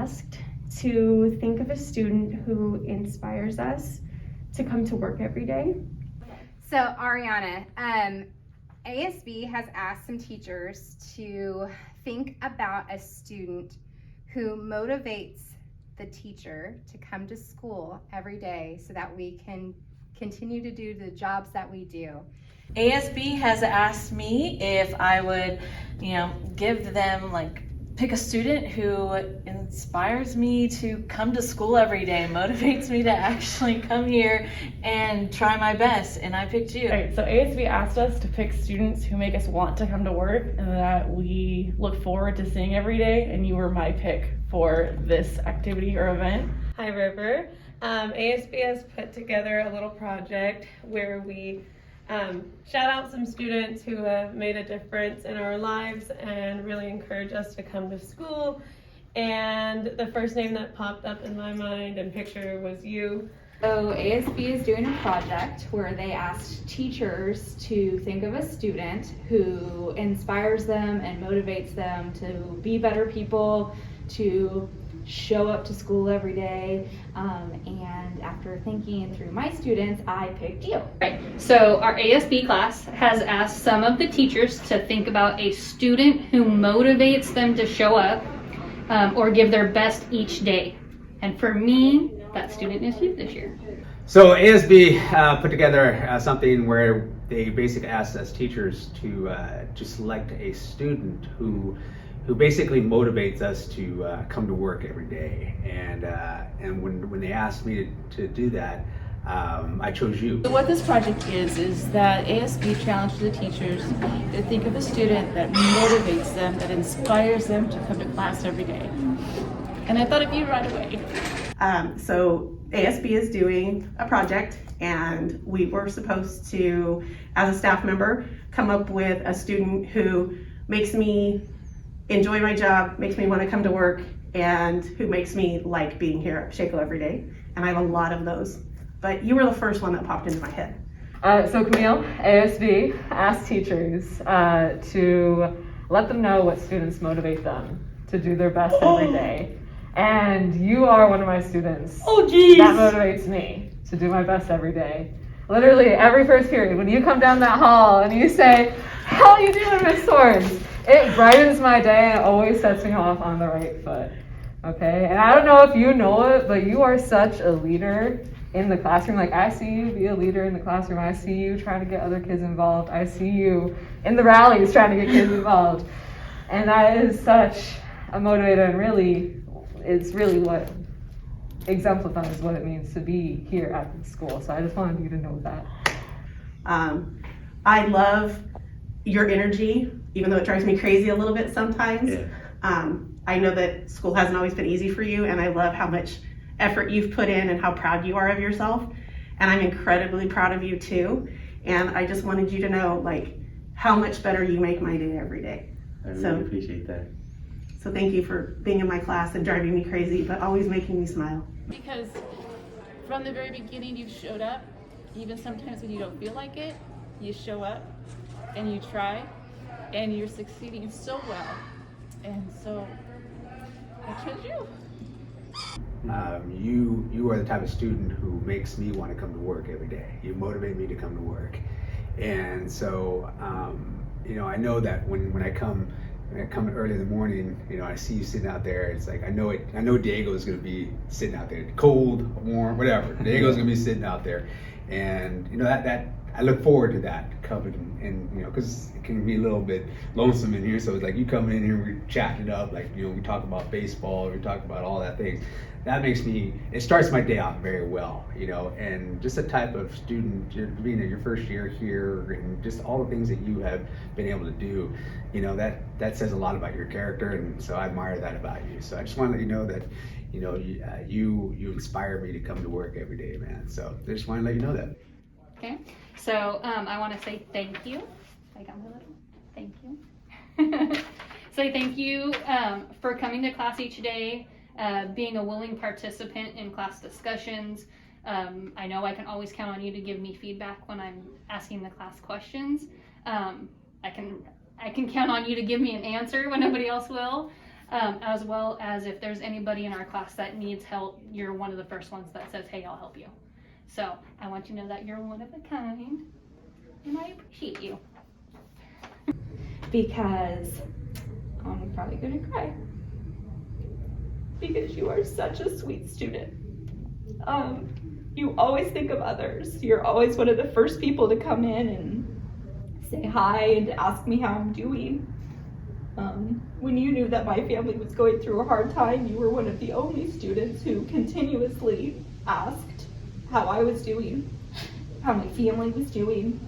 asked to think of a student who inspires us to come to work every day. So Ariana, ASB has asked some teachers to think about a student who motivates the teacher to come to school every day so that we can continue to do the jobs that we do. ASB has asked me if I would, give them pick a student who inspires me to come to school every day, motivates me to actually come here and try my best, and I picked you. All right, so ASB asked us to pick students who make us want to come to work and that we look forward to seeing every day, and you were my pick for this activity or event. Hi River. ASB has put together a little project where we shout out some students who have made a difference in our lives and really encourage us to come to school. And the first name that popped up in my mind and picture was you. So ASB is doing a project where they asked teachers to think of a student who inspires them and motivates them to be better people, to show up to school every day, and after thinking through my students, I picked you. Right. So our ASB class has asked some of the teachers to think about a student who motivates them to show up or give their best each day. And for me, that student is you this year. So ASB put together something where they basically asked us teachers to select a student who basically motivates us to come to work every day. And when they asked me to do that, I chose you. So what this project is that ASB challenges the teachers to think of a student that motivates them, that inspires them to come to class every day. And I thought of you right away. So ASB is doing a project, and we were supposed to, as a staff member, come up with a student who makes me enjoy my job, makes me want to come to work, and who makes me like being here at Shaco every day. And I have a lot of those, but you were the first one that popped into my head. So Camille, ASB asked teachers to let them know what students motivate them to do their best every day. And you are one of my students. Oh geez! That motivates me to do my best every day. Literally every first period, when you come down that hall and you say, "How you doing, Miss Swords?" It brightens my day and always sets me off on the right foot. Okay? And I don't know if you know it, but you are such a leader in the classroom. I see you be a leader in the classroom. I see you trying to get other kids involved. I see you in the rallies trying to get kids involved. And that is such a motivator, and really, it's really what exemplifies what it means to be here at the school. So I just wanted you to know that. I love your energy, even though it drives me crazy a little bit sometimes. Yeah. I know that school hasn't always been easy for you, and I love how much effort you've put in and how proud you are of yourself. And I'm incredibly proud of you too. And I just wanted you to know how much better you make my day every day. I really appreciate that. So thank you for being in my class and driving me crazy, but always making me smile. Because from the very beginning you showed up, even sometimes when you don't feel like it, you show up and you try, and you're succeeding so well. And so I chose you. You are the type of student who makes me want to come to work every day. You motivate me to come to work. And so, I know that when I come early in the morning, I see you sitting out there. It's I know Diego's going to be sitting out there, cold, warm, whatever. Diego's going to be sitting out there. And, that I look forward to that coming, and because it can be a little bit lonesome in here. So it's you come in here, we're chatting it up, we talk about baseball, we talk about all that things. That makes it starts my day off very well, and just the type of student, being in your first year here, and just all the things that you have been able to do, that says a lot about your character, and so I admire that about you. So I just want to let you know that, you inspire me to come to work every day, man. So I just want to let you know that. Okay. So I want to say thank you. Thank you. Say thank you for coming to class each day, being a willing participant in class discussions. I know I can always count on you to give me feedback when I'm asking the class questions. I can count on you to give me an answer when nobody else will. as well as if there's anybody in our class that needs help, you're one of the first ones that says, hey, I'll help you. So I want you to know that you're one of a kind, and I appreciate you. Because I'm probably gonna cry. Because you are such a sweet student. You always think of others. You're always one of the first people to come in and say hi and to ask me how I'm doing. When you knew that my family was going through a hard time, you were one of the only students who continuously asked how I was doing, how my family was doing.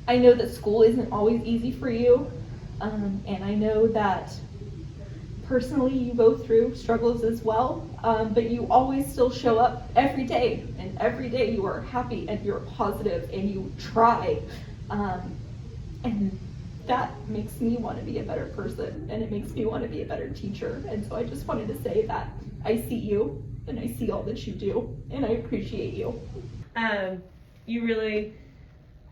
I know that school isn't always easy for you, and I know that personally you go through struggles as well, but you always still show up every day, and every day you are happy and you're positive and you try, and that makes me want to be a better person, and it makes me want to be a better teacher. And so I just wanted to say that I see you and I see all that you do, and I appreciate you. You really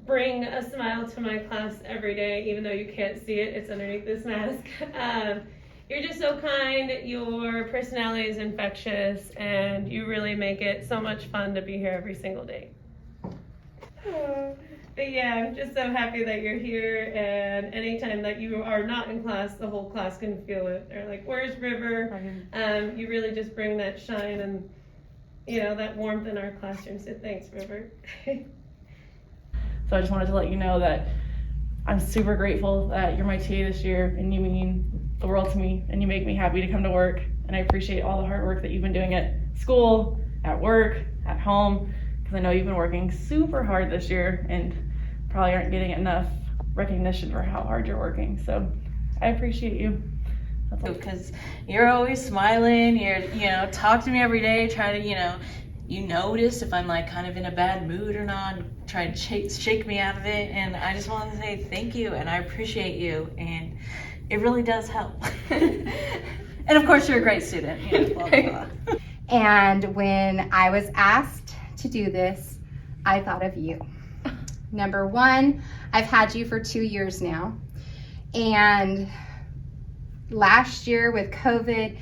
bring a smile to my class every day, even though you can't see it, it's underneath this mask. You're just so kind, your personality is infectious, and you really make it so much fun to be here every single day. But yeah, I'm just so happy that you're here, and anytime that you are not in class, the whole class can feel it. They're like, where's River? You really just bring that shine and, you know, that warmth in our classroom, so thanks, River. So I just wanted to let you know that I'm super grateful that you're my TA this year, and you mean the world to me, and you make me happy to come to work, and I appreciate all the hard work that you've been doing at school, at work, at home, because I know you've been working super hard this year and probably aren't getting enough recognition for how hard you're working. So I appreciate you. Because you're always smiling, talk to me every day, try to, you notice if I'm like kind of in a bad mood or not, try to shake me out of it. And I just wanted to say thank you, and I appreciate you, and it really does help. And of course, you're a great student. Blah, blah, blah. And when I was asked to do this, I thought of you. Number one, I've had you for 2 years now. And last year with COVID,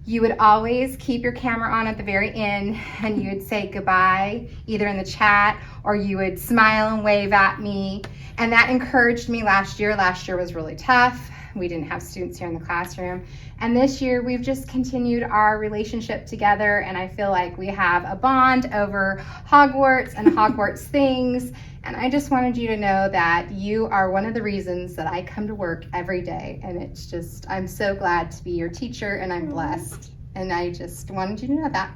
you would always keep your camera on at the very end, and you would say goodbye, either in the chat or you would smile and wave at me. And that encouraged me last year. Last year was really tough. We didn't have students here in the classroom. And this year we've just continued our relationship together, and I feel like we have a bond over Hogwarts and Hogwarts things. And I just wanted you to know that you are one of the reasons that I come to work every day. And it's just, I'm so glad to be your teacher, and I'm blessed. And I just wanted you to know that.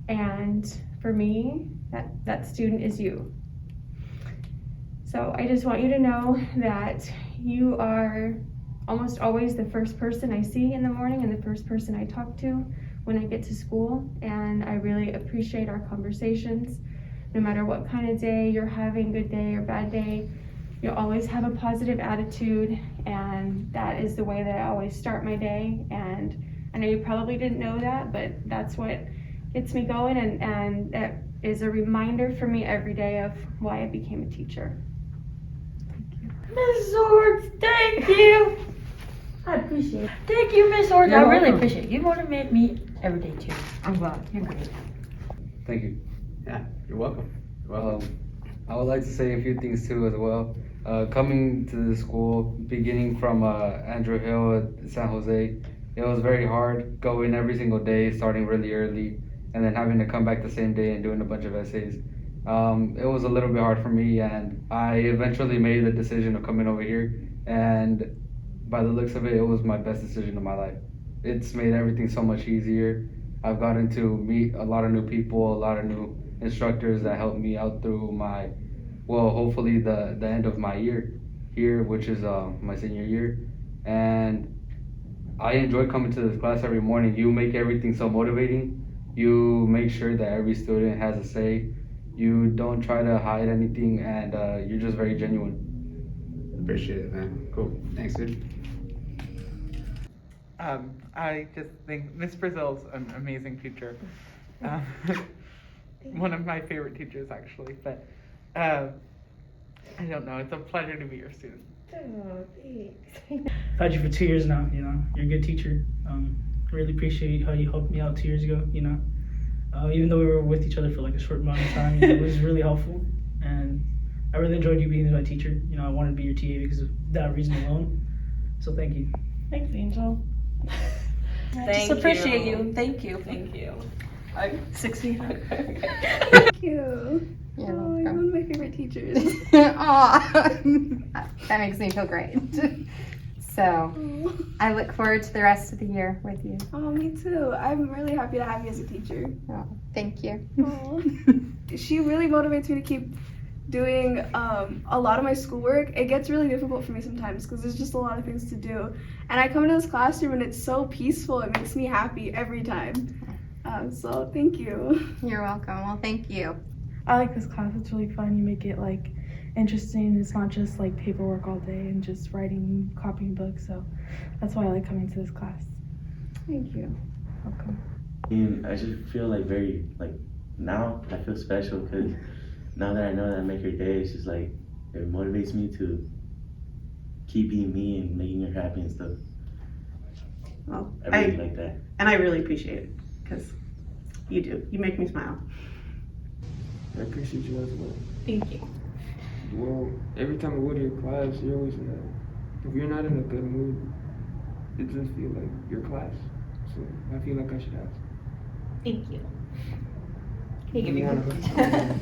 And for me, that student is you. So I just want you to know that you are almost always the first person I see in the morning and the first person I talk to when I get to school. And I really appreciate our conversations. No matter what kind of day you're having, good day or bad day, you'll always have a positive attitude, and that is the way that I always start my day. And I know you probably didn't know that, but that's what gets me going, and that is a reminder for me every day of why I became a teacher. Miss Swords, thank you. I appreciate it. Thank you, Miss Swords. I really appreciate it. You motivate me every day too. I'm glad. You're great. Thank you. Yeah, you're welcome. I would like to say a few things too as well. Coming to the school, beginning from Andrew Hill at San Jose, it was very hard going every single day, starting really early, and then having to come back the same day and doing a bunch of essays. It was a little bit hard for me, and I eventually made the decision of coming over here, and by the looks of it, it was my best decision of my life. It's made everything so much easier. I've gotten to meet a lot of new people, a lot of new instructors that helped me out through my, hopefully the end of my year here, which is my senior year. And I enjoy coming to this class every morning. You make everything so motivating. You make sure that every student has a say. You don't try to hide anything, and you're just very genuine. Appreciate it, man. Cool. Thanks, dude. I just think Miss Brazil's an amazing teacher. One of my favorite teachers, actually. But I don't know. It's a pleasure to be your student. Oh, thanks. I've had you for 2 years now, you know, you're a good teacher. Really appreciate how you helped me out 2 years ago, you know. Even though we were with each other for like a short amount of time, you know, it was really helpful. And I really enjoyed you being my teacher. You know, I wanted to be your TA because of that reason alone. So thank you. Thanks, Angel. I just appreciate you. Thank you. Thank you. I'm 16. Thank you. You're welcome. You're one of my favorite teachers. Aw, that makes me feel great. So, I look forward to the rest of the year with you. Oh, me too. I'm really happy to have you as a teacher. Oh, thank you. She really motivates me to keep doing a lot of my schoolwork. It gets really difficult for me sometimes because there's just a lot of things to do. And I come into this classroom and it's so peaceful. It makes me happy every time. So thank you. You're welcome. Well, thank you. I like this class. It's really fun. You make it like interesting. It's not just like paperwork all day and just writing, copying books. So that's why I like coming to this class. Thank you. Welcome. And I just feel like very, like, now I feel special because now that I know that I make her day, it's just like, it motivates me to keep being me and making her happy and stuff. Well, I really like that. And I really appreciate it because you do. You make me smile. I appreciate you as well. Thank you. Well, every time I go to your class, you're always in a, if you're not in a good mood, it doesn't feel like your class. So I feel like I should ask. Thank you. You give me wanna- one.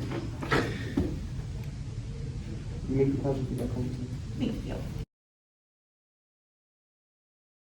You make the class feel like home too. Thank you.